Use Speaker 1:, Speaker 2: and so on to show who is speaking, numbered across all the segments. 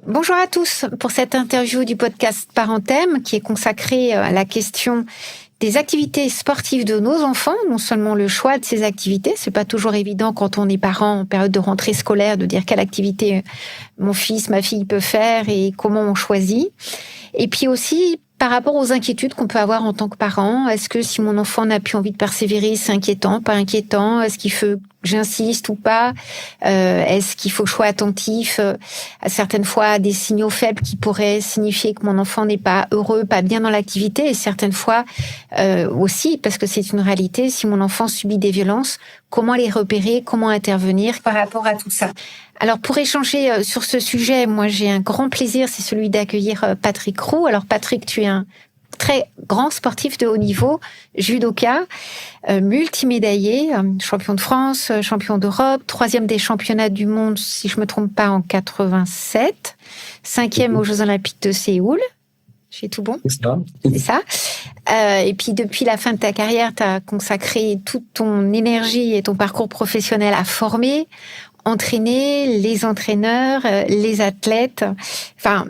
Speaker 1: Bonjour à tous pour cette interview du podcast Parentème qui est consacrée à la question des activités sportives de nos enfants, non seulement le choix de ces activités, c'est pas toujours évident quand on est parent en période de rentrée scolaire de dire quelle activité mon fils, ma fille peut faire et comment on choisit. Et puis aussi par rapport aux inquiétudes qu'on peut avoir en tant que parent, est-ce que si mon enfant n'a plus envie de persévérer, c'est inquiétant, pas inquiétant? Est-ce qu'il faut que j'insiste ou pas? Est-ce qu'il faut que je sois attentif à certaines fois à des signaux faibles qui pourraient signifier que mon enfant n'est pas heureux, pas bien dans l'activité? Et certaines fois aussi, parce que c'est une réalité, si mon enfant subit des violences, comment les repérer, comment intervenir par rapport à tout ça? Alors, pour échanger sur ce sujet, moi, j'ai un grand plaisir, c'est celui d'accueillir Patrick Roux. Alors, Patrick, tu es un très grand sportif de haut niveau, judoka, multimédaillé, champion de France, champion d'Europe, 3e des championnats du monde, si je me trompe pas, en 87, 5e aux Jeux Olympiques de Séoul. J'ai tout bon? C'est ça. Et puis, depuis la fin de ta carrière, tu as consacré toute ton énergie et ton parcours professionnel à former, entraîner les entraîneurs, les athlètes,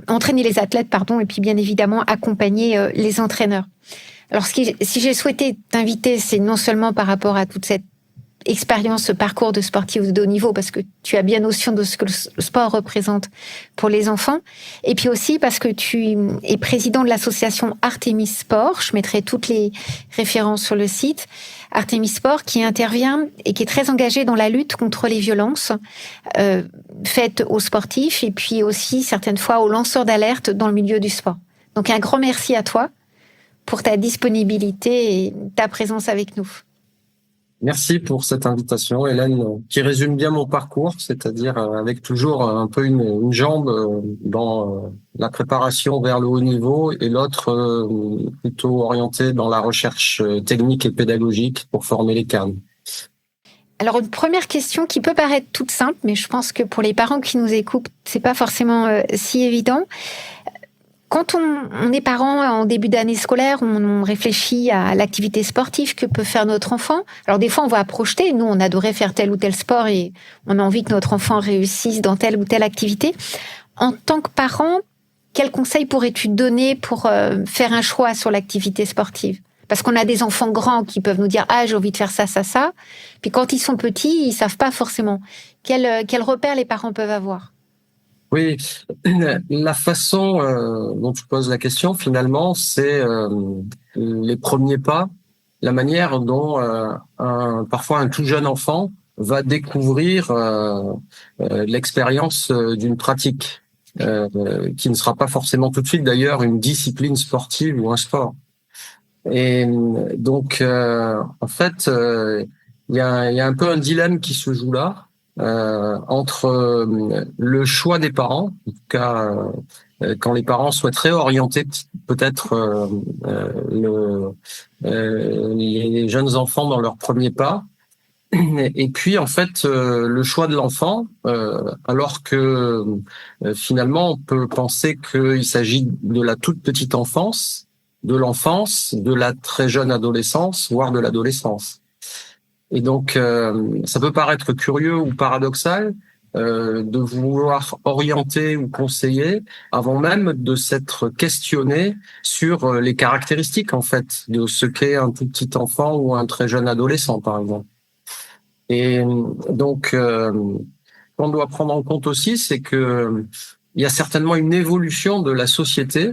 Speaker 1: entraîner les athlètes, et puis bien évidemment accompagner les entraîneurs. Alors, si j'ai souhaité t'inviter, c'est non seulement par rapport à toute cette expérience, ce parcours de sportif de haut niveau, parce que tu as bien notion de ce que le sport représente pour les enfants, et puis aussi parce que tu es président de l'association Artemis Sport. Je mettrai toutes les références sur le site. Artemis Sport qui intervient et qui est très engagé dans la lutte contre les violences faites aux sportifs et puis aussi certaines fois aux lanceurs d'alerte dans le milieu du sport. Donc un grand merci à toi pour ta disponibilité et ta présence avec nous.
Speaker 2: Merci pour cette invitation, Hélène, qui résume bien mon parcours, c'est-à-dire avec toujours un peu une jambe dans la préparation vers le haut niveau et l'autre plutôt orientée dans la recherche technique et pédagogique pour former les cadres.
Speaker 1: Alors une première question qui peut paraître toute simple, mais je pense que pour les parents qui nous écoutent, c'est pas forcément si évident. Quand on est parent en début d'année scolaire, on réfléchit à l'activité sportive que peut faire notre enfant. Alors des fois, on va projeter. Nous, on adorait faire tel ou tel sport et on a envie que notre enfant réussisse dans telle ou telle activité. En tant que parent, quels conseils pourrais-tu donner pour faire un choix sur l'activité sportive? Parce qu'on a des enfants grands qui peuvent nous dire « Ah, j'ai envie de faire ça, ça, ça ». Puis quand ils sont petits, ils savent pas forcément. Quels repères les parents peuvent avoir?
Speaker 2: Oui, la façon dont tu poses la question, finalement, c'est les premiers pas, la manière dont parfois un tout jeune enfant va découvrir l'expérience d'une pratique, qui ne sera pas forcément tout de suite d'ailleurs une discipline sportive ou un sport. Et donc, en fait, il y a un peu un dilemme qui se joue là. Entre le choix des parents, en tout cas quand les parents souhaiteraient orienter peut-être les jeunes enfants dans leurs premiers pas, et puis en fait le choix de l'enfant, alors que finalement on peut penser qu'il s'agit de la toute petite enfance, de l'enfance, de la très jeune adolescence, voire de l'adolescence. Et donc, ça peut paraître curieux ou paradoxal de vouloir orienter ou conseiller avant même de s'être questionné sur les caractéristiques en fait de ce qu'est un tout petit enfant ou un très jeune adolescent, par exemple. Et donc, qu'on doit prendre en compte aussi, c'est que il y a certainement une évolution de la société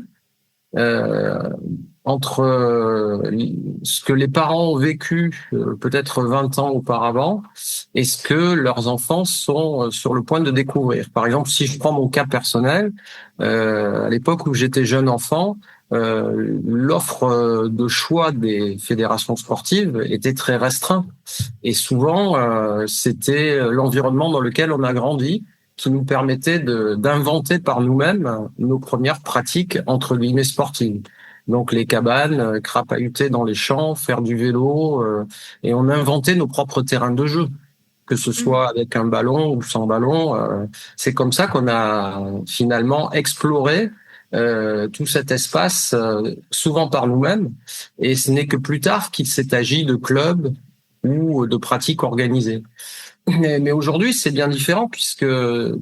Speaker 2: entre ce que les parents ont vécu peut-être 20 ans auparavant et ce que leurs enfants sont sur le point de découvrir. Par exemple, si je prends mon cas personnel, à l'époque où j'étais jeune enfant, l'offre de choix des fédérations sportives était très restreinte et souvent c'était l'environnement dans lequel on a grandi qui nous permettait d'inventer par nous-mêmes nos premières pratiques entre guillemets sportives. Donc les cabanes, crapahuter dans les champs, faire du vélo, et on inventait nos propres terrains de jeu, que ce soit avec un ballon ou sans ballon. C'est comme ça qu'on a finalement exploré tout cet espace, souvent par nous-mêmes, et ce n'est que plus tard qu'il s'est agi de clubs ou de pratiques organisées. Mais aujourd'hui, c'est bien différent puisque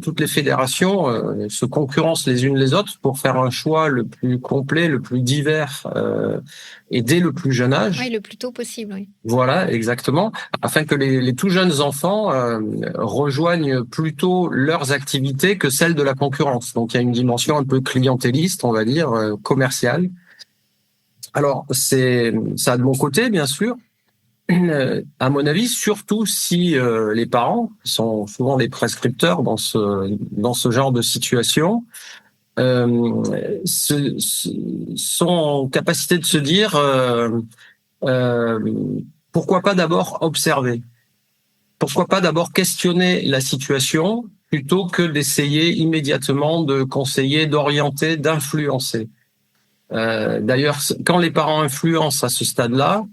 Speaker 2: toutes les fédérations se concurrencent les unes les autres pour faire un choix le plus complet, le plus divers et dès le plus jeune âge.
Speaker 1: Oui, le plus tôt possible, oui.
Speaker 2: Voilà, exactement, afin que les tout jeunes enfants rejoignent plutôt leurs activités que celles de la concurrence. Donc il y a une dimension un peu clientéliste, on va dire, commerciale. Alors ça a de mon côté, bien sûr. À mon avis, surtout si les parents sont souvent les prescripteurs dans ce genre de situation, sont en capacité de se dire euh, pourquoi pas d'abord observer, pourquoi pas d'abord questionner la situation plutôt que d'essayer immédiatement de conseiller, d'orienter, d'influencer. D'ailleurs, quand les parents influencent à ce stade-là,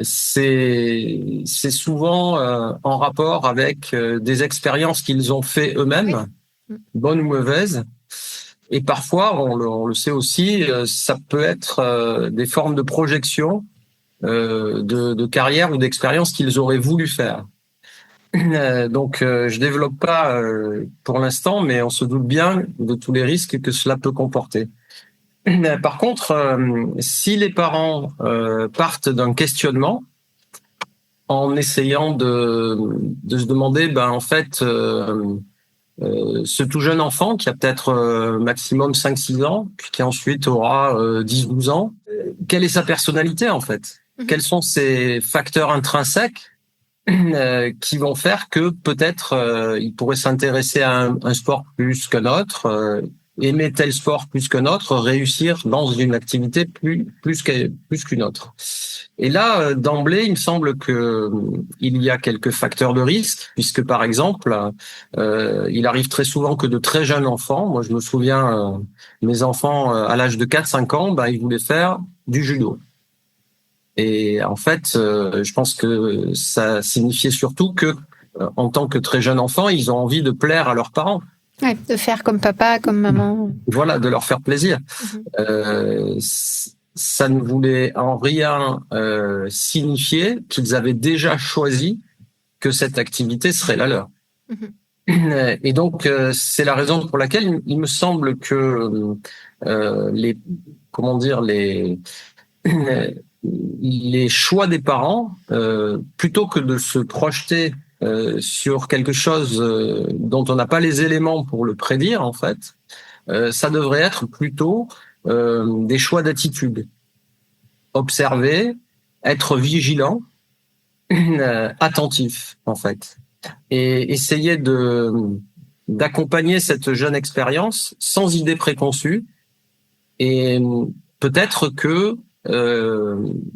Speaker 2: c'est souvent en rapport avec des expériences qu'ils ont fait eux-mêmes,
Speaker 1: oui.
Speaker 2: bonnes ou mauvaises. Et parfois, on le sait aussi, ça peut être des formes de projection de carrière ou d'expérience qu'ils auraient voulu faire. Donc, je développe pas pour l'instant, mais on se doute bien de tous les risques que cela peut comporter. Par contre, si les parents partent d'un questionnement en essayant de se demander, en fait, ce tout jeune enfant qui a peut-être maximum 5-6 ans, puis qui ensuite aura 10-12 ans, quelle est sa personnalité en fait? Quels sont ses facteurs intrinsèques qui vont faire que peut-être il pourrait s'intéresser à un sport plus qu'un autre, aimer tel sport plus qu'un autre, réussir dans une activité plus qu'une autre. Et là, d'emblée, il me semble que il y a quelques facteurs de risque, puisque par exemple, il arrive très souvent que de très jeunes enfants, moi je me souviens, mes enfants à l'âge de 4-5 ans, ils voulaient faire du judo. Et en fait, je pense que ça signifiait surtout que, en tant que très jeunes enfants, ils ont envie de plaire à leurs parents.
Speaker 1: Ouais, de faire comme papa, comme maman.
Speaker 2: Voilà, de leur faire plaisir. Ça ne voulait en rien signifier qu'ils avaient déjà choisi que cette activité serait la leur. Et donc, c'est la raison pour laquelle il me semble que les choix des parents, plutôt que de se projeter sur quelque chose dont on n'a pas les éléments pour le prédire, en fait, ça devrait être plutôt des choix d'attitude. Observer, être vigilant, attentif, en fait. Et essayer d'accompagner cette jeune expérience sans idée préconçue. Et peut-être que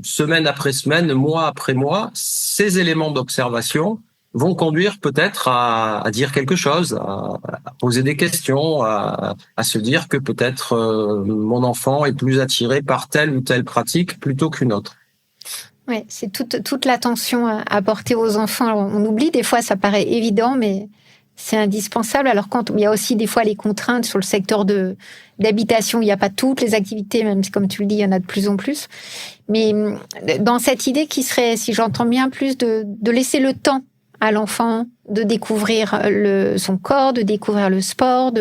Speaker 2: semaine après semaine, mois après mois, ces éléments d'observation vont conduire peut-être à dire quelque chose, à poser des questions, à se dire que peut-être mon enfant est plus attiré par telle ou telle pratique plutôt qu'une autre.
Speaker 1: Ouais, c'est toute l'attention à porter aux enfants. Alors, on oublie, des fois, ça paraît évident, mais c'est indispensable. Alors, quand il y a aussi des fois les contraintes sur le secteur d'habitation, il n'y a pas toutes les activités, même si, comme tu le dis, il y en a de plus en plus. Mais dans cette idée qui serait, si j'entends bien, plus de laisser le temps à l'enfant de découvrir son corps, de découvrir le sport,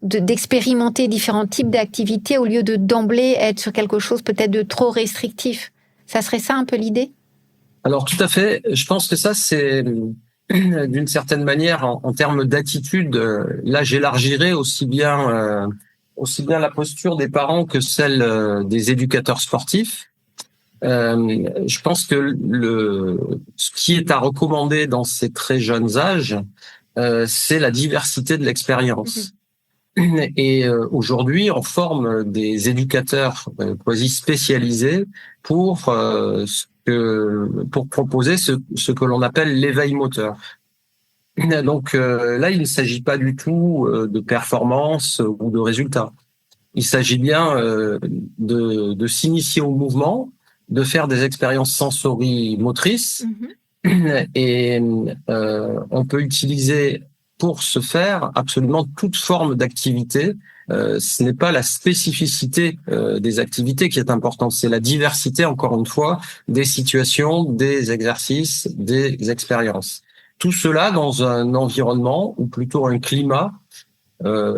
Speaker 1: d'expérimenter différents types d'activités au lieu de d'emblée être sur quelque chose peut-être de trop restrictif. Ça serait ça un peu l'idée? Alors
Speaker 2: tout à fait. Je pense que ça, c'est d'une certaine manière, en termes d'attitude, là j'élargirais aussi bien la posture des parents que celle des éducateurs sportifs. Je pense que ce qui est à recommander dans ces très jeunes âges, c'est la diversité de l'expérience. Et aujourd'hui, on forme des éducateurs quasi spécialisés pour proposer ce que l'on appelle l'éveil moteur. Donc là, il ne s'agit pas du tout de performance ou de résultats. Il s'agit bien de s'initier au mouvement, de faire des expériences sensorimotrices, et on peut utiliser pour ce faire absolument toute forme d'activité. Ce n'est pas la spécificité des activités qui est importante, c'est la diversité, encore une fois, des situations, des exercices, des expériences. Tout cela dans un environnement ou plutôt un climat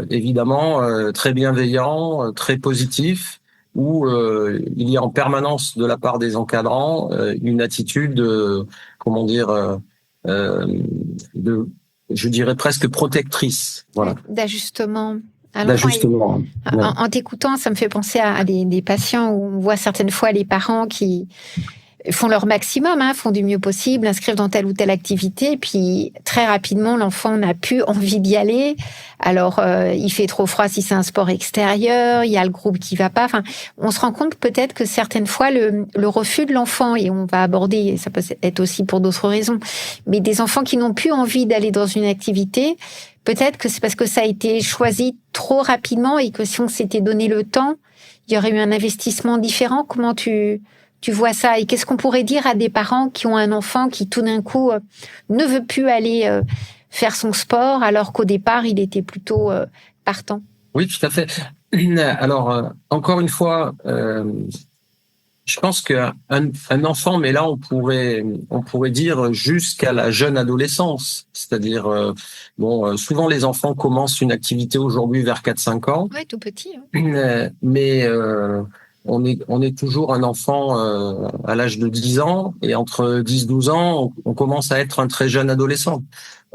Speaker 2: évidemment très bienveillant, très positif, où il y a en permanence de la part des encadrants une attitude, comment dire, de, je dirais presque protectrice, voilà,
Speaker 1: d'ajustement à l'enfant.
Speaker 2: d'ajustement. Ouais.
Speaker 1: En t'écoutant, ça me fait penser à des patients où on voit certaines fois les parents qui font leur maximum, font du mieux possible, inscrivent dans telle ou telle activité, et puis très rapidement, l'enfant n'a plus envie d'y aller. Alors, il fait trop froid si c'est un sport extérieur, il y a le groupe qui va pas. Enfin, on se rend compte peut-être que certaines fois, le refus de l'enfant, et on va aborder, ça peut être aussi pour d'autres raisons, mais des enfants qui n'ont plus envie d'aller dans une activité, peut-être que c'est parce que ça a été choisi trop rapidement et que si on s'était donné le temps, il y aurait eu un investissement différent. Comment tu vois ça? Et qu'est-ce qu'on pourrait dire à des parents qui ont un enfant qui tout d'un coup ne veut plus aller faire son sport alors qu'au départ il était plutôt partant?
Speaker 2: Oui, tout à fait. Alors, encore une fois, je pense qu'un enfant, mais là on pourrait dire jusqu'à la jeune adolescence, c'est-à-dire souvent les enfants commencent une activité aujourd'hui vers 4-5 ans.
Speaker 1: Ouais, tout petit.
Speaker 2: Mais on est toujours un enfant à l'âge de 10 ans, et entre 10-12 ans, on commence à être un très jeune adolescent.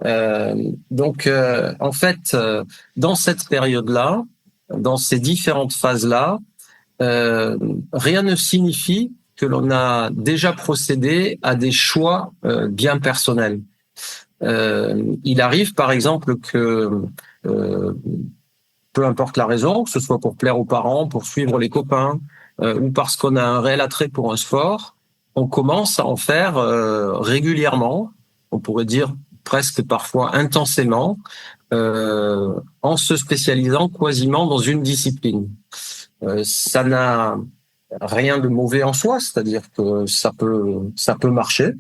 Speaker 2: Donc, en fait, dans cette période-là, dans ces différentes phases-là, rien ne signifie que l'on a déjà procédé à des choix bien personnels. Il arrive, par exemple, que peu importe la raison, que ce soit pour plaire aux parents, pour suivre les copains, ou parce qu'on a un réel attrait pour un sport, on commence à en faire régulièrement, on pourrait dire presque parfois intensément, en se spécialisant quasiment dans une discipline. Ça n'a rien de mauvais en soi, c'est-à-dire que ça peut marcher.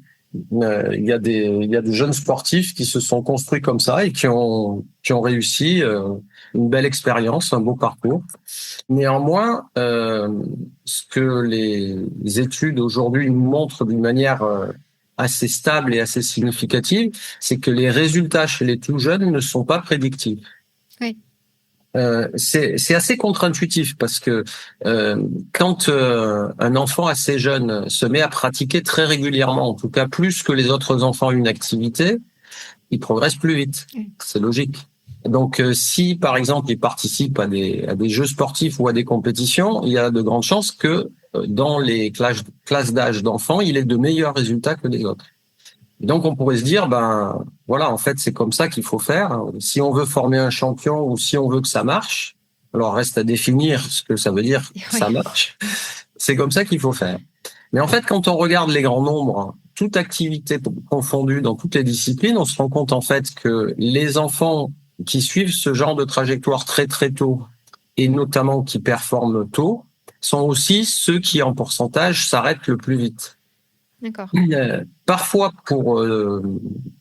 Speaker 2: Il y a des jeunes sportifs qui se sont construits comme ça et qui ont réussi une belle expérience, un beau parcours. Néanmoins, ce que les études aujourd'hui nous montrent d'une manière assez stable et assez significative, c'est que les résultats chez les tout jeunes ne sont pas prédictifs.
Speaker 1: Oui.
Speaker 2: C'est assez contre-intuitif parce que quand un enfant assez jeune se met à pratiquer très régulièrement, en tout cas plus que les autres enfants une activité, il progresse plus vite. C'est logique. Donc si par exemple il participe à des jeux sportifs ou à des compétitions, il y a de grandes chances que dans les classes d'âge d'enfants, il ait de meilleurs résultats que les autres. Donc on pourrait se dire, voilà, en fait c'est comme ça qu'il faut faire. Si on veut former un champion ou si on veut que ça marche, alors reste à définir ce que ça veut dire que ça marche. C'est comme ça qu'il faut faire. Mais en fait, quand on regarde les grands nombres, toute activité confondue dans toutes les disciplines, on se rend compte en fait que les enfants qui suivent ce genre de trajectoire très très tôt, et notamment qui performent tôt, sont aussi ceux qui en pourcentage s'arrêtent le plus vite.
Speaker 1: D'accord.
Speaker 2: Parfois pour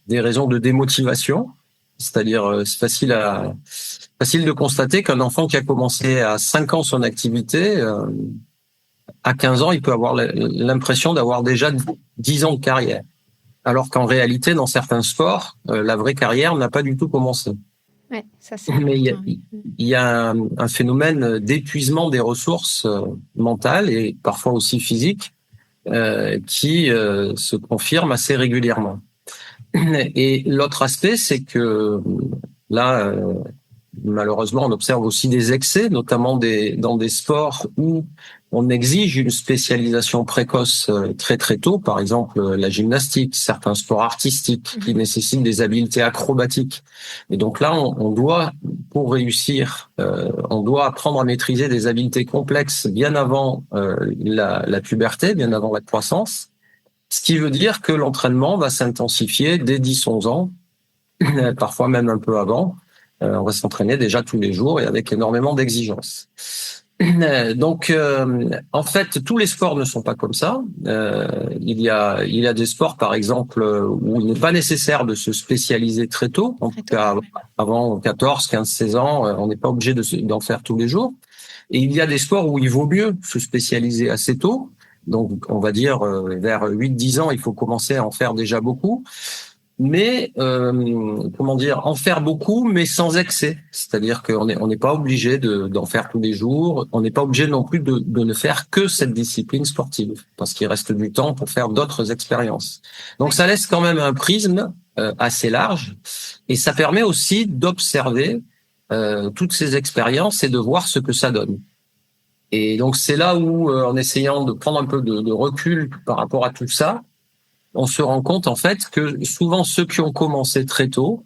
Speaker 2: des raisons de démotivation, c'est-à-dire c'est facile de constater qu'un enfant qui a commencé à 5 ans son activité, à 15 ans, il peut avoir l'impression d'avoir déjà 10 ans de carrière. Alors qu'en réalité, dans certains sports, la vraie carrière n'a pas du tout commencé.
Speaker 1: Ouais, ça c'est
Speaker 2: Mais il y a un phénomène d'épuisement des ressources mentales et parfois aussi physiques qui se confirme assez régulièrement. Et l'autre aspect, c'est que là, malheureusement, on observe aussi des excès, notamment dans des sports où on exige une spécialisation précoce très très tôt, par exemple la gymnastique, certains sports artistiques qui nécessitent des habiletés acrobatiques. Et donc là, on doit, pour réussir, on doit apprendre à maîtriser des habiletés complexes bien avant la puberté, bien avant la croissance. Ce qui veut dire que l'entraînement va s'intensifier dès 10-11 ans, parfois même un peu avant. On va s'entraîner déjà tous les jours et avec énormément d'exigences. Donc, en fait, tous les sports ne sont pas comme ça. Il y a des sports, par exemple, où il n'est pas nécessaire de se spécialiser très tôt. En tout cas, avant 14, 15, 16 ans, on n'est pas obligé d'en faire tous les jours. Et il y a des sports où il vaut mieux se spécialiser assez tôt. Donc, on va dire vers 8-10 ans, il faut commencer à en faire déjà beaucoup. mais comment dire, en faire beaucoup, mais sans excès. C'est-à-dire qu'on n'est pas obligé d'en faire tous les jours. On n'est pas obligé non plus de ne faire que cette discipline sportive, parce qu'il reste du temps pour faire d'autres expériences. Donc ça laisse quand même un prisme assez large, et ça permet aussi d'observer toutes ces expériences et de voir ce que ça donne. Et donc c'est là où, en essayant de prendre un peu de recul par rapport à tout ça, on se rend compte en fait que souvent ceux qui ont commencé très tôt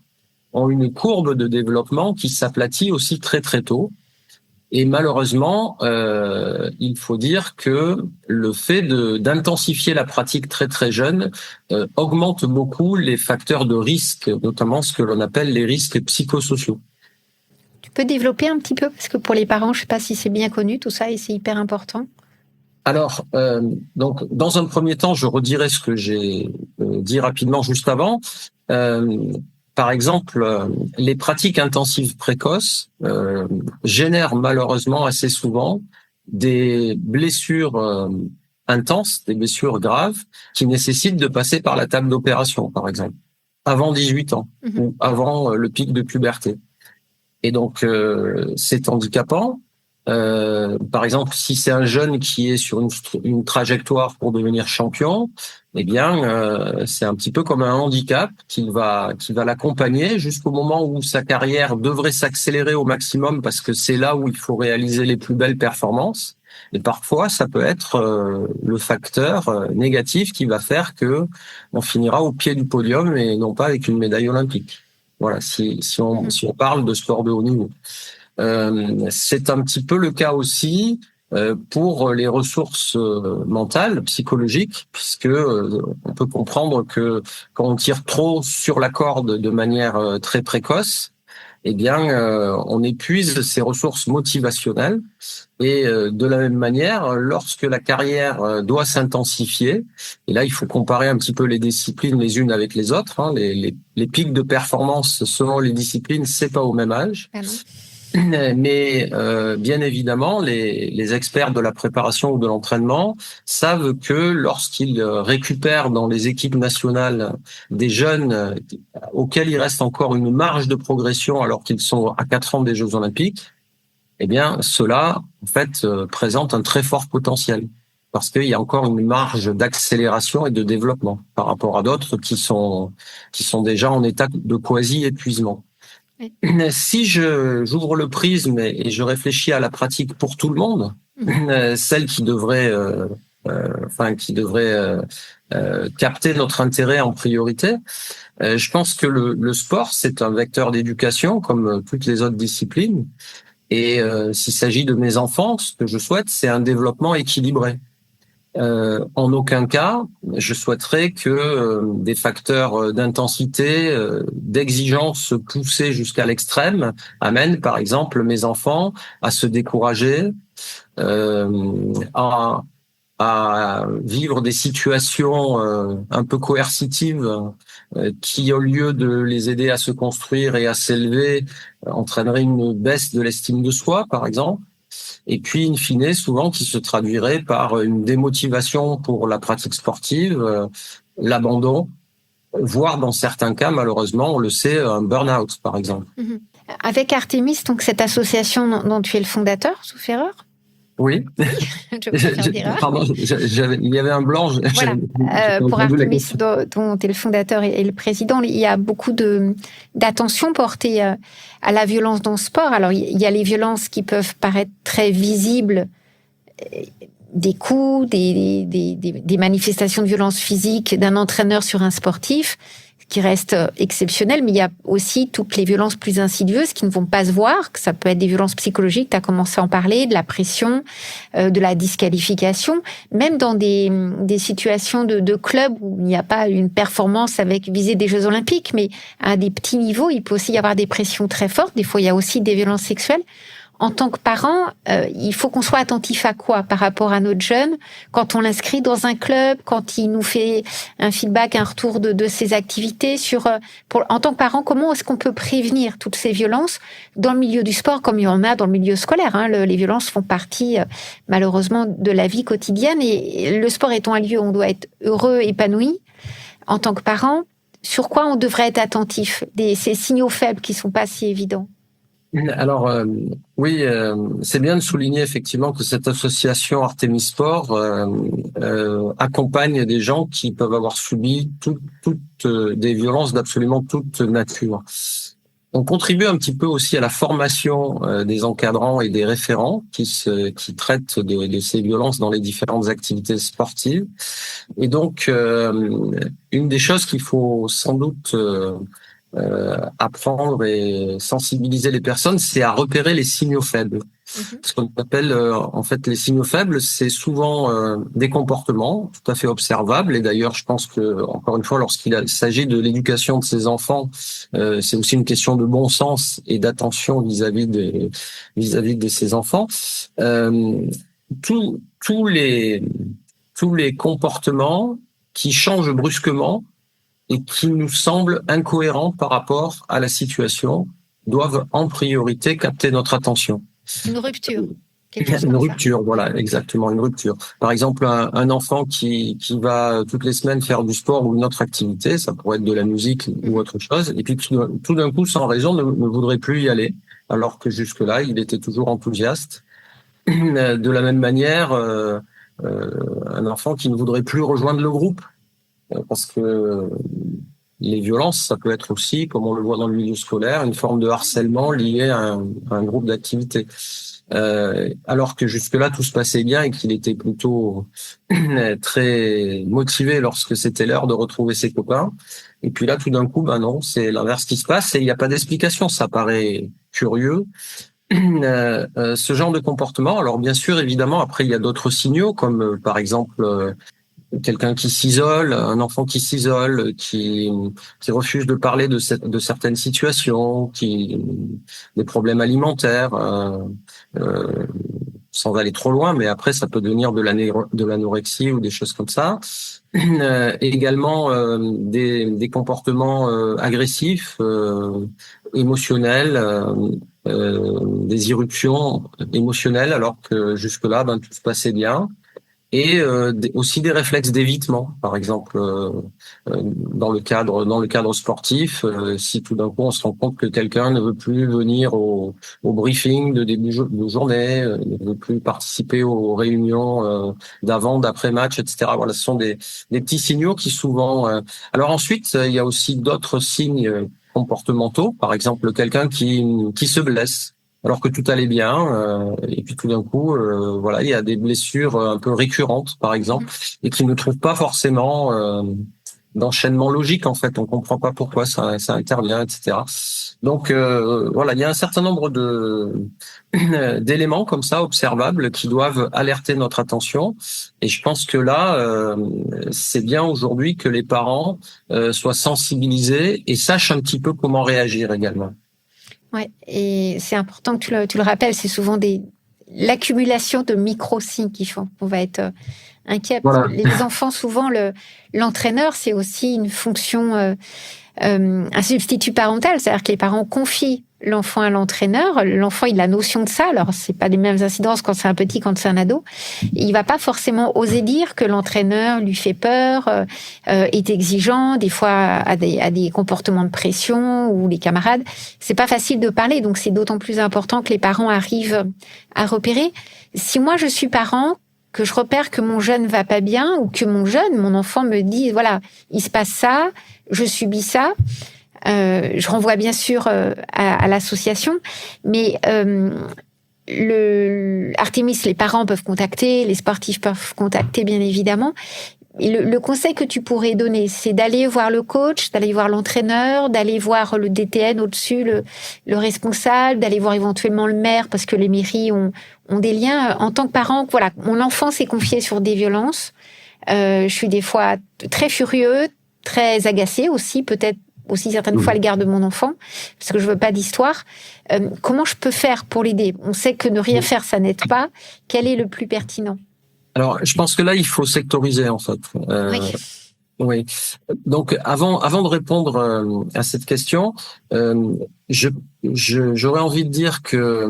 Speaker 2: ont une courbe de développement qui s'aplatit aussi très très tôt. Et malheureusement, il faut dire que le fait d'intensifier la pratique très très jeune augmente beaucoup les facteurs de risque, notamment ce que l'on appelle les risques psychosociaux.
Speaker 1: Tu peux développer un petit peu, parce que pour les parents, je ne sais pas si c'est bien connu tout ça et c'est hyper important.
Speaker 2: Alors, donc, dans un premier temps, je redirai ce que j'ai dit rapidement juste avant. Par exemple, les pratiques intensives précoces génèrent malheureusement assez souvent des blessures intenses, des blessures graves, qui nécessitent de passer par la table d'opération, par exemple, avant 18 ans ou avant le pic de puberté. Et donc, c'est handicapant. Par exemple, si c'est un jeune qui est sur une trajectoire pour devenir champion, eh bien, c'est un petit peu comme un handicap qui va l'accompagner jusqu'au moment où sa carrière devrait s'accélérer au maximum, parce que c'est là où il faut réaliser les plus belles performances. Et parfois, ça peut être le facteur négatif qui va faire que on finira au pied du podium et non pas avec une médaille olympique. Voilà, si on parle de sport de haut niveau. C'est un petit peu le cas aussi pour les ressources mentales, psychologiques, puisque on peut comprendre que quand on tire trop sur la corde de manière très précoce, eh bien, on épuise ses ressources motivationnelles. Et de la même manière, lorsque la carrière doit s'intensifier, et là, il faut comparer un petit peu les disciplines les unes avec les autres. Hein, les pics de performance selon les disciplines, c'est pas au même âge.
Speaker 1: Ah non.
Speaker 2: Mais bien évidemment, les experts de la préparation ou de l'entraînement savent que lorsqu'ils récupèrent dans les équipes nationales des jeunes auxquels il reste encore une marge de progression alors qu'ils sont à 4 ans des Jeux Olympiques, eh bien, ceux-là, en fait, présentent un très fort potentiel, parce qu'il y a encore une marge d'accélération et de développement par rapport à d'autres qui sont déjà en état de quasi-épuisement. Oui. Si j'ouvre le prisme et je réfléchis à la pratique pour tout le monde, celle qui devrait capter notre intérêt en priorité, je pense que le sport, c'est un vecteur d'éducation comme toutes les autres disciplines. Et s'il s'agit de mes enfants, ce que je souhaite, c'est un développement équilibré. En aucun cas, je souhaiterais que des facteurs d'intensité, d'exigence poussés jusqu'à l'extrême amènent, par exemple, mes enfants à se décourager, à vivre des situations un peu coercitives qui, au lieu de les aider à se construire et à s'élever, entraîneraient une baisse de l'estime de soi, par exemple. Et puis, in fine, souvent, qui se traduirait par une démotivation pour la pratique sportive, l'abandon, voire dans certains cas, malheureusement, on le sait, un burn-out, par exemple.
Speaker 1: Avec Artemis, donc cette association dont tu es le fondateur, sauf erreur?
Speaker 2: Oui. Pardon, il y avait un blanc.
Speaker 1: Voilà. Pour Artemis, dont tu es le fondateur et le président, il y a beaucoup d'attention portée à la violence dans le sport. Alors, il y a les violences qui peuvent paraître très visibles, des coups, des manifestations de violence physique d'un entraîneur sur un sportif, qui reste exceptionnel, mais il y a aussi toutes les violences plus insidieuses qui ne vont pas se voir, que ça peut être des violences psychologiques, tu as commencé à en parler, de la pression, de la disqualification, même dans des situations de club où il n'y a pas une performance avec visée des Jeux Olympiques, mais à des petits niveaux, il peut aussi y avoir des pressions très fortes, des fois il y a aussi des violences sexuelles. En tant que parent, il faut qu'on soit attentif à quoi par rapport à notre jeune quand on l'inscrit dans un club, quand il nous fait un feedback, un retour de ses activités en tant que parent, comment est-ce qu'on peut prévenir toutes ces violences dans le milieu du sport comme il y en a dans le milieu scolaire, hein. Les violences font partie malheureusement de la vie quotidienne et le sport étant un lieu où on doit être heureux, épanoui. En tant que parent, sur quoi on devrait être attentif, ces signaux faibles qui sont pas si évidents?
Speaker 2: Alors oui, c'est bien de souligner effectivement que cette association Artemis Sport accompagne des gens qui peuvent avoir subi toutes des violences d'absolument toute nature. On contribue un petit peu aussi à la formation des encadrants et des référents qui traitent de ces violences dans les différentes activités sportives. Et donc, une des choses qu'il faut sans doute apprendre et sensibiliser les personnes, c'est à repérer les signaux faibles. Ce qu'on appelle en fait les signaux faibles, c'est souvent des comportements tout à fait observables. Et d'ailleurs, je pense que encore une fois, lorsqu'il s'agit de l'éducation de ces enfants, c'est aussi une question de bon sens et d'attention vis-à-vis de ces enfants. Tous les comportements qui changent brusquement et qui nous semblent incohérents par rapport à la situation doivent en priorité capter notre attention.
Speaker 1: Une rupture.
Speaker 2: Une rupture, voilà, exactement, une rupture. Par exemple, un enfant qui va toutes les semaines faire du sport ou une autre activité, ça pourrait être de la musique ou autre chose, et puis tout d'un coup, sans raison, ne voudrait plus y aller, alors que jusque-là, il était toujours enthousiaste. De la même manière, un enfant qui ne voudrait plus rejoindre le groupe, parce que les violences, ça peut être aussi, comme on le voit dans le milieu scolaire, une forme de harcèlement lié à un groupe d'activités. Alors que jusque-là, tout se passait bien et qu'il était plutôt très motivé lorsque c'était l'heure de retrouver ses copains. Et puis là, tout d'un coup, ben non, c'est l'inverse qui se passe et il n'y a pas d'explication. Ça paraît curieux. Ce genre de comportement. Alors bien sûr, évidemment, après, il y a d'autres signaux, comme par exemple quelqu'un qui s'isole, un enfant qui s'isole, qui refuse de parler de certaines situations, des problèmes alimentaires, sans aller trop loin, mais après ça peut devenir de l'anorexie ou des choses comme ça. Également des comportements agressifs, émotionnels, des irruptions émotionnelles, alors que jusque-là, tout se passait bien. Et aussi des réflexes d'évitement, par exemple dans le cadre sportif, si tout d'un coup on se rend compte que quelqu'un ne veut plus venir au briefing de début de journée, ne veut plus participer aux réunions d'avant, d'après match, etc. Voilà, ce sont des petits signaux qui souvent. Alors ensuite, il y a aussi d'autres signes comportementaux, par exemple quelqu'un qui se blesse alors que tout allait bien, et puis tout d'un coup, voilà, il y a des blessures un peu récurrentes, par exemple, et qui ne trouvent pas forcément d'enchaînement logique. En fait, on comprend pas pourquoi ça intervient, etc. Donc voilà, il y a un certain nombre d'éléments comme ça observables qui doivent alerter notre attention. Et je pense que là, c'est bien aujourd'hui que les parents soient sensibilisés et sachent un petit peu comment réagir également.
Speaker 1: Ouais, et c'est important que tu le rappelles, c'est souvent l'accumulation de micro-signes qui font qu'on va être inquiet. Voilà. Parce que les enfants, souvent, l'entraîneur, c'est aussi une fonction, un substitut parental, c'est-à-dire que les parents confient l'enfant à l'entraîneur. L'enfant, il a notion de ça. Alors, c'est pas les mêmes incidences quand c'est un petit, quand c'est un ado. Il va pas forcément oser dire que l'entraîneur lui fait peur, est exigeant, des fois a des comportements de pression, ou les camarades. C'est pas facile de parler, donc c'est d'autant plus important que les parents arrivent à repérer. Si moi, je suis parent, que je repère que mon jeune va pas bien, ou que mon enfant me dit, voilà, il se passe ça, je subis ça, je renvoie bien sûr à l'association, mais Artemis, les parents peuvent contacter, les sportifs peuvent contacter, bien évidemment. Et le conseil que tu pourrais donner, c'est d'aller voir le coach, d'aller voir l'entraîneur, d'aller voir le DTN au-dessus, le responsable, d'aller voir éventuellement le maire, parce que les mairies ont des liens. En tant que parent, voilà, mon enfant s'est confié sur des violences. Je suis des fois très furieux, très agacée aussi, peut-être aussi certaines fois à l'égard de mon enfant, parce que je veux pas d'histoire. Comment je peux faire pour l'aider? On sait que ne rien faire, ça n'aide pas. Quel est le plus pertinent?
Speaker 2: Alors, je pense que là, il faut sectoriser, en fait.
Speaker 1: Oui.
Speaker 2: Oui. Donc, avant de répondre à cette question, j'aurais envie de dire que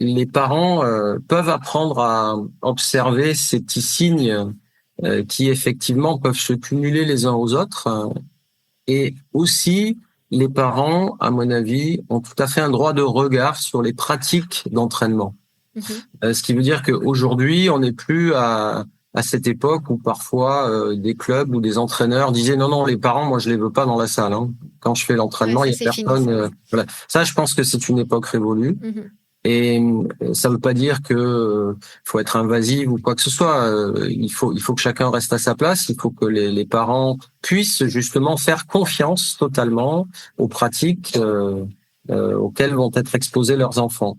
Speaker 2: les parents peuvent apprendre à observer ces petits signes qui, effectivement, peuvent se cumuler les uns aux autres. Et aussi, les parents, à mon avis, ont tout à fait un droit de regard sur les pratiques d'entraînement. Ce qui veut dire qu'aujourd'hui, on n'est plus à cette époque où parfois des clubs ou des entraîneurs disaient non, les parents, moi je les veux pas dans la salle. Hein. Quand je fais l'entraînement,
Speaker 1: Ouais,
Speaker 2: il
Speaker 1: ça,
Speaker 2: y a
Speaker 1: c'est fini,
Speaker 2: personne.
Speaker 1: ça.
Speaker 2: Voilà. Ça, je pense que c'est une époque révolue. Et ça veut pas dire que faut être invasif ou quoi que ce soit. Il faut que chacun reste à sa place. Il faut que les parents puissent justement faire confiance totalement aux pratiques auxquelles vont être exposés leurs enfants.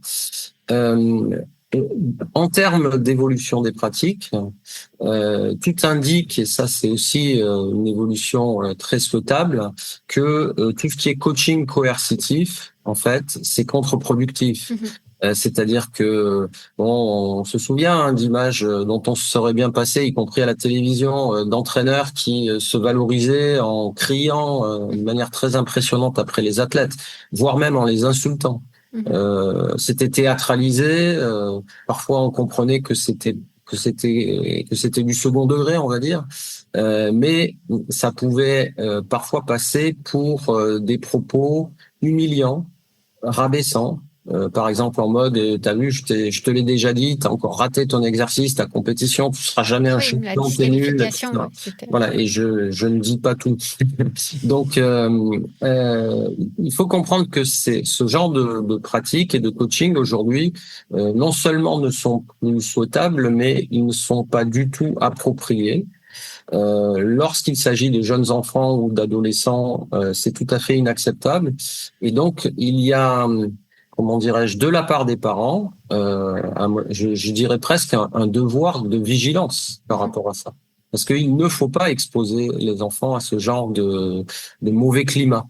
Speaker 2: En termes d'évolution des pratiques, tout indique, et ça c'est aussi une évolution très souhaitable, que tout ce qui est coaching coercitif, en fait, c'est contre-productif. C'est-à-dire que bon, on se souvient d'images dont on se serait bien passé, y compris à la télévision, d'entraîneurs qui se valorisaient en criant de manière très impressionnante après les athlètes, voire même en les insultant. C'était théâtralisé. Parfois, on comprenait que c'était du second degré, on va dire. Mais ça pouvait parfois passer pour des propos humiliants, rabaissant. Par exemple, en mode, t'as vu, je te l'ai déjà dit, t'as encore raté ton exercice, ta compétition, tu seras jamais un
Speaker 1: Oui, la
Speaker 2: champion, t'es nul, etc.
Speaker 1: disqualification.
Speaker 2: Voilà, et je ne dis pas tout. Donc, il faut comprendre que c'est ce genre de pratiques et de coaching aujourd'hui, non seulement ne sont plus souhaitables, mais ils ne sont pas du tout appropriés. Lorsqu'il s'agit de jeunes enfants ou d'adolescents, c'est tout à fait inacceptable. Et donc, il y a, comment dirais-je, de la part des parents, je dirais presque un devoir de vigilance par rapport à ça. Parce qu'il ne faut pas exposer les enfants à ce genre de mauvais climat.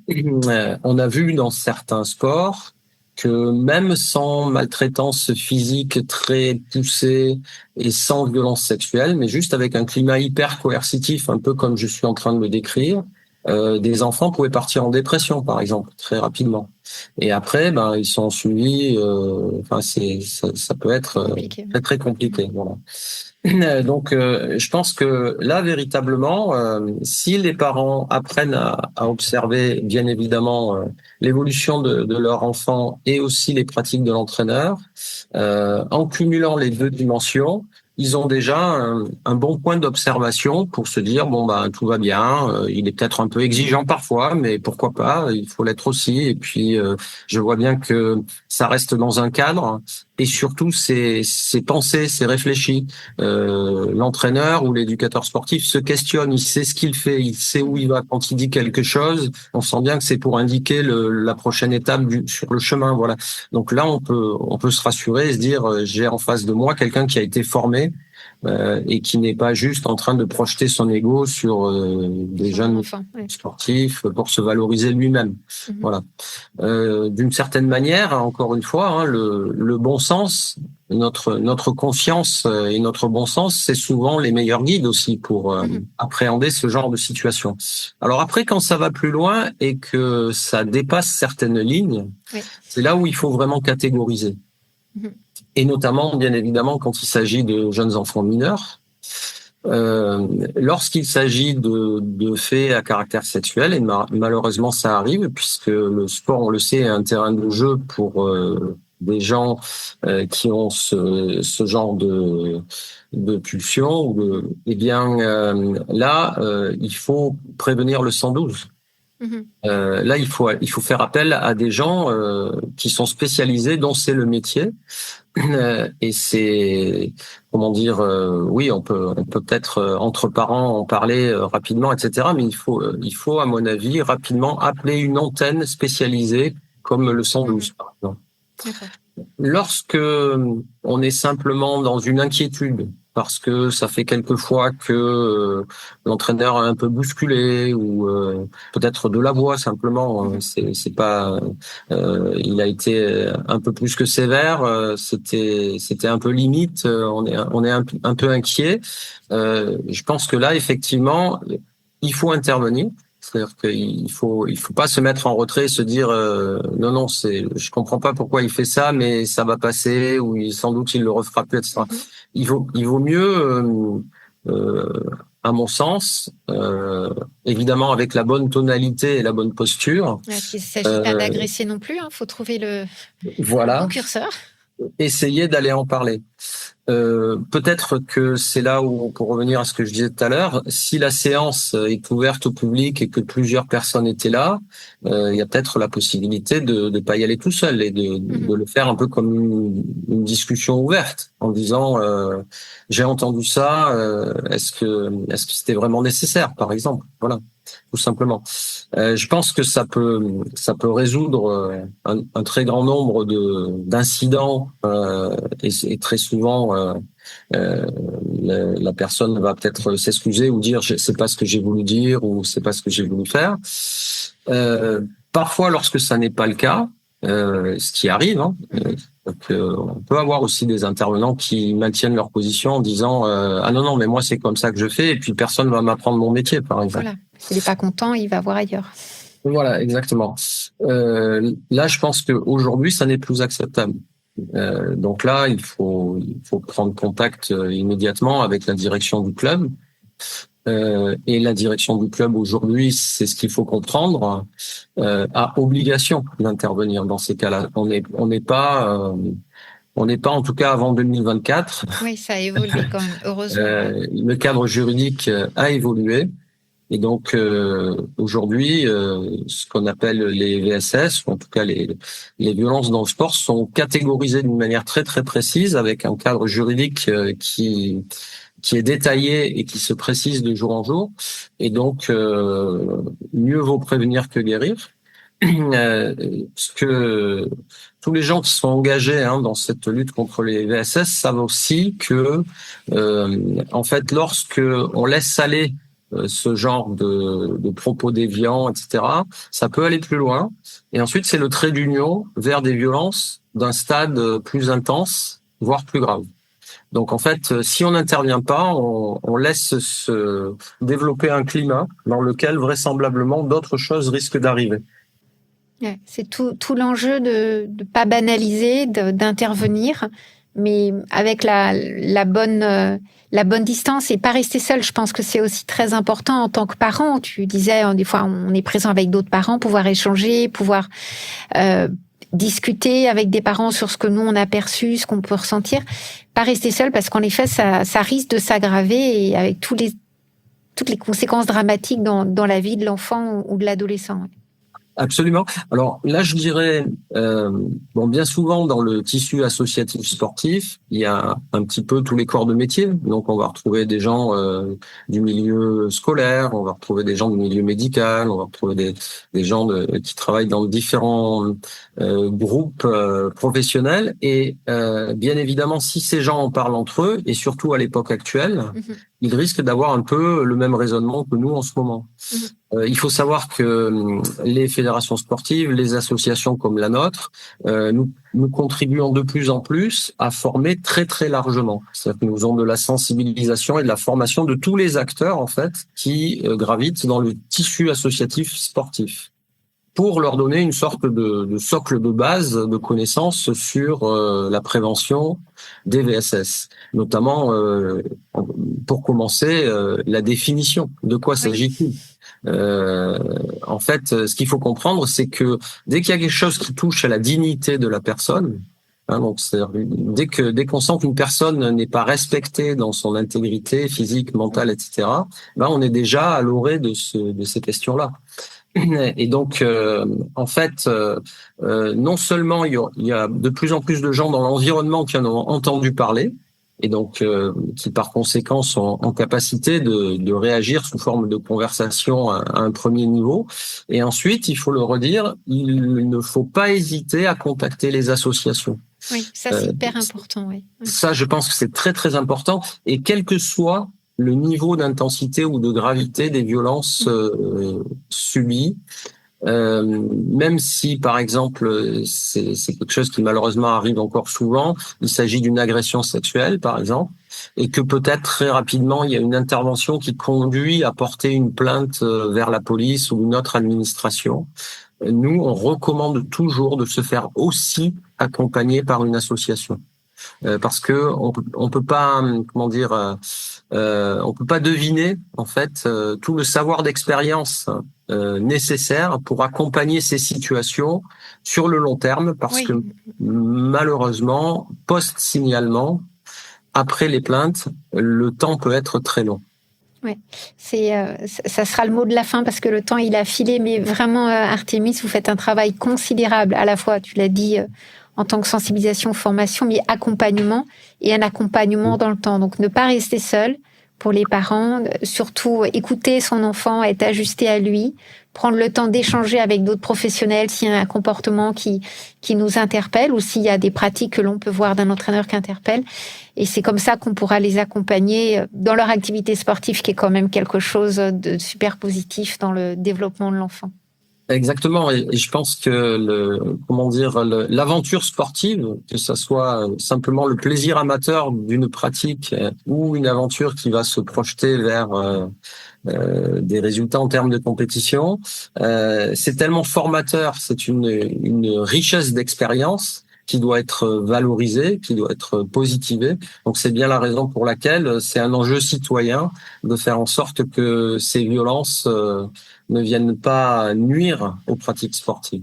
Speaker 2: On a vu dans certains sports que même sans maltraitance physique très poussée et sans violence sexuelle, mais juste avec un climat hyper coercitif, un peu comme je suis en train de le décrire, des enfants pouvaient partir en dépression, par exemple, très rapidement. Et après, ben, ils sont suivis. Enfin, ça peut être très très compliqué. Voilà. Donc, je pense que là, véritablement, si les parents apprennent à observer, bien évidemment, l'évolution de leur enfant et aussi les pratiques de l'entraîneur, en cumulant les deux dimensions, ils ont déjà un bon point d'observation pour se dire bon ben tout va bien. Il est peut-être un peu exigeant parfois, mais pourquoi pas. Il faut l'être aussi. Et puis, je vois bien que ça reste dans un cadre. Et surtout, c'est pensé, c'est réfléchi. L'entraîneur ou l'éducateur sportif se questionne, il sait ce qu'il fait, il sait où il va quand il dit quelque chose. On sent bien que c'est pour indiquer la prochaine étape sur le chemin. Voilà. Donc là, on peut se rassurer et se dire, j'ai en face de moi quelqu'un qui a été formé et qui n'est pas juste en train de projeter son ego sur des jeunes sportifs pour se valoriser lui-même. Voilà. D'une certaine manière, encore une fois, hein, le bon sens, notre conscience et notre bon sens, c'est souvent les meilleurs guides aussi pour appréhender ce genre de situation. Alors après, quand ça va plus loin et que ça dépasse certaines lignes, c'est là où il faut vraiment catégoriser. Et notamment, bien évidemment, quand il s'agit de jeunes enfants mineurs. Lorsqu'il s'agit de faits à caractère sexuel, et malheureusement ça arrive, puisque le sport, on le sait, est un terrain de jeu pour des gens qui ont ce genre de pulsion, eh bien là, il faut prévenir le 112. Là, il faut faire appel à des gens qui sont spécialisés, dont c'est le métier. Et c'est, comment dire, oui, on peut peut-être entre parents en parler rapidement, etc. Mais il faut, à mon avis, rapidement appeler une antenne spécialisée comme le 112, par exemple. Lorsque on est simplement dans une inquiétude, parce que ça fait quelques fois que l'entraîneur a un peu bousculé ou peut-être de la voix simplement. C'est pas. Il a été un peu plus que sévère. C'était un peu limite. On est un peu inquiet. Je pense que là effectivement il faut intervenir. C'est-à-dire qu'il faut pas se mettre en retrait et se dire non, je comprends pas pourquoi il fait ça, mais ça va passer ou sans doute il le refera plus, etc. Il vaut mieux à mon sens, évidemment avec la bonne tonalité et la bonne posture.
Speaker 1: Il ne s'agit pas d'agresser non plus, hein. Faut trouver le bon curseur.
Speaker 2: Essayer d'aller en parler. Peut-être que c'est là où, pour revenir à ce que je disais tout à l'heure, si la séance est ouverte au public et que plusieurs personnes étaient là, il y a peut-être la possibilité de pas y aller tout seul et de le faire un peu comme une discussion ouverte, en disant j'ai entendu ça, est-ce que c'était vraiment nécessaire, par exemple, voilà, tout simplement. Je pense que ça peut résoudre un très grand nombre d'incidents et très souvent la personne va peut-être s'excuser ou dire c'est pas ce que j'ai voulu dire ou c'est pas ce que j'ai voulu faire. Parfois, lorsque ça n'est pas le cas, ce qui arrive, hein, on peut avoir aussi des intervenants qui maintiennent leur position en disant ah non mais moi c'est comme ça que je fais et puis personne va m'apprendre mon métier, par exemple.
Speaker 1: Voilà, s'il n'est pas content, il va voir ailleurs.
Speaker 2: Voilà, exactement. Là, je pense qu'aujourd'hui, ça n'est plus acceptable. Donc là, il faut prendre contact immédiatement avec la direction du club. Et la direction du club aujourd'hui, c'est ce qu'il faut comprendre, a obligation d'intervenir dans ces cas-là. On n'est pas en tout cas avant 2024.
Speaker 1: Oui, ça a évolué quand même, heureusement.
Speaker 2: Le cadre juridique a évolué. Et donc aujourd'hui, ce qu'on appelle les VSS, ou en tout cas les violences dans le sport, sont catégorisées d'une manière très très précise, avec un cadre juridique qui est détaillé et qui se précise de jour en jour. Et donc mieux vaut prévenir que guérir. Ce que tous les gens qui sont engagés dans cette lutte contre les VSS savent aussi que en fait, lorsque on laisse aller ce genre de propos déviants, etc., ça peut aller plus loin. Et ensuite, c'est le trait d'union vers des violences d'un stade plus intense, voire plus grave. Donc, en fait, si on n'intervient pas, on laisse se développer un climat dans lequel, vraisemblablement, d'autres choses risquent d'arriver.
Speaker 1: Ouais, c'est tout l'enjeu de ne pas banaliser, d'intervenir, mais avec la bonne distance et pas rester seul. Je pense que c'est aussi très important en tant que parent. Tu disais, des fois, on est présent avec d'autres parents, pouvoir échanger, pouvoir discuter avec des parents sur ce que nous, on a perçu, ce qu'on peut ressentir. Pas rester seul parce qu'en effet, ça risque de s'aggraver et avec toutes les conséquences dramatiques dans la vie de l'enfant ou de l'adolescent.
Speaker 2: Absolument. Alors là, je dirais, bien souvent dans le tissu associatif sportif, il y a un petit peu tous les corps de métier. Donc, on va retrouver des gens du milieu scolaire, on va retrouver des gens du milieu médical, on va retrouver des gens qui travaillent dans différents groupes professionnels. Et bien évidemment, si ces gens en parlent entre eux, et surtout à l'époque actuelle, ils risquent d'avoir un peu le même raisonnement que nous en ce moment. Il faut savoir que les fédérations sportives, les associations comme la nôtre, nous contribuons de plus en plus à former très très largement. C'est-à-dire que nous avons de la sensibilisation et de la formation de tous les acteurs en fait qui gravitent dans le tissu associatif sportif, pour leur donner une sorte de socle de base de connaissances sur la prévention des VSS, notamment pour commencer la définition de quoi s'agit-il. En fait, ce qu'il faut comprendre, c'est que dès qu'il y a quelque chose qui touche à la dignité de la personne, donc c'est-à-dire dès qu'on sent qu'une personne n'est pas respectée dans son intégrité physique, mentale, etc., on est déjà à l'orée de ces questions-là. Et donc, en fait, non seulement il y a de plus en plus de gens dans l'environnement qui en ont entendu parler, et donc qui par conséquent sont en capacité de réagir sous forme de conversation à un premier niveau. Et ensuite, il faut le redire, il ne faut pas hésiter à contacter les associations.
Speaker 1: Oui, ça c'est hyper important. Oui.
Speaker 2: Ça, je pense que c'est très très important. Et quel que soit le niveau d'intensité ou de gravité des violences subies, même si, par exemple, c'est quelque chose qui malheureusement arrive encore souvent, il s'agit d'une agression sexuelle, par exemple, et que peut-être très rapidement, il y a une intervention qui conduit à porter une plainte vers la police ou une autre administration. Nous, on recommande toujours de se faire aussi accompagner par une association. parce que on peut pas, comment dire, on peut pas deviner en fait tout le savoir d'expérience nécessaire pour accompagner ces situations sur le long terme, parce que malheureusement, post-signalement, après les plaintes, le temps peut être très long.
Speaker 1: Ouais, ça sera le mot de la fin parce que le temps il a filé, mais vraiment Artémis, vous faites un travail considérable à la fois, tu l'as dit, en tant que sensibilisation, formation, mais accompagnement et un accompagnement dans le temps. Donc ne pas rester seul pour les parents, surtout écouter son enfant, être ajusté à lui, prendre le temps d'échanger avec d'autres professionnels s'il y a un comportement qui nous interpelle ou s'il y a des pratiques que l'on peut voir d'un entraîneur qui interpelle. Et c'est comme ça qu'on pourra les accompagner dans leur activité sportive, qui est quand même quelque chose de super positif dans le développement de l'enfant.
Speaker 2: Exactement, et je pense que l'aventure sportive, que ça soit simplement le plaisir amateur d'une pratique ou une aventure qui va se projeter vers des résultats en termes de compétition, c'est tellement formateur, c'est une richesse d'expérience qui doit être valorisée, qui doit être positivée. Donc c'est bien la raison pour laquelle c'est un enjeu citoyen de faire en sorte que ces violences ne viennent pas nuire aux pratiques sportives.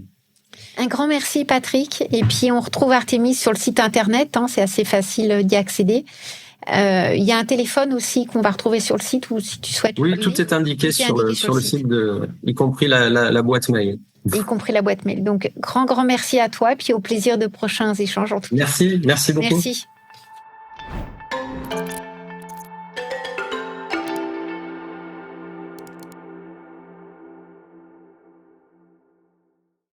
Speaker 1: Un grand merci Patrick. Et puis on retrouve Artémis sur le site internet, c'est assez facile d'y accéder. Il y a un téléphone aussi qu'on va retrouver sur le site, ou si tu souhaites.
Speaker 2: Oui, tout est indiqué sur le site, y compris la boîte mail.
Speaker 1: Y compris la boîte mail. Donc grand merci à toi, puis au plaisir de prochains échanges. En tout cas.
Speaker 2: Merci beaucoup.
Speaker 1: Merci.